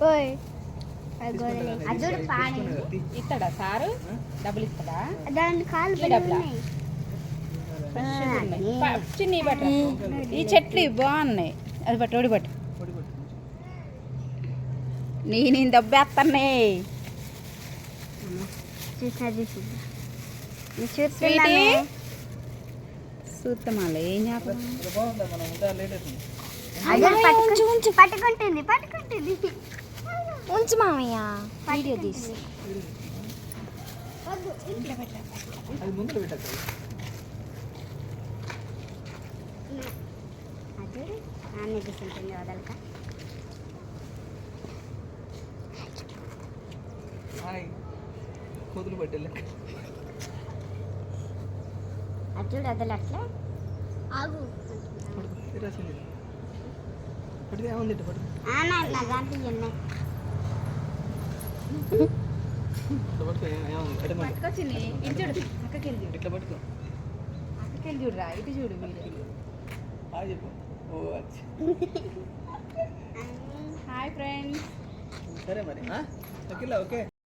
ఓయ్ అజుడు పాని ఇస్తాడా సారు డబ్బులు ఇస్తాడా దాని కాలు ఈ డబ్బులా చిన్ని బట్ట ఈ చెట్లు ఇవి బాగున్నాయి అది బట్ట ఒడి బట్ట నేను దెబ్బేస్తానే చూస్తున్నాను సూత్తమాల ఏం జ్ఞాపకం పట్టుకుంటుంది పట్టుకుంటుంది ఉంచు మామయ్య వీడియో తీసి అది ముందర పెట్టాలి అదే నాన్న తీసుకుంటుంది వదలక హాయ్ కోతులు పట్టేలే అచ్చుడు వదలట్లే ఆగు రాసింది పట్టుకు ఏముంది ఇట్ట పట్టుకు నా దాంట్లో ఉన్నాయి ఇట్లా పట్టుకో ఏముంది అటు మరి పట్టుకొచ్చింది ఇటు చూడు అక్కకి వెళ్ళి చూడు ఇట్లా పట్టుకో అక్కకి వెళ్ళి చూడురా ఇటు చూడు వీడియో హాయ్ చెప్పు ఓ అచ్చి హాయ్ ఫ్రెండ్స్ సరే మరి ఓకేలా ఓకే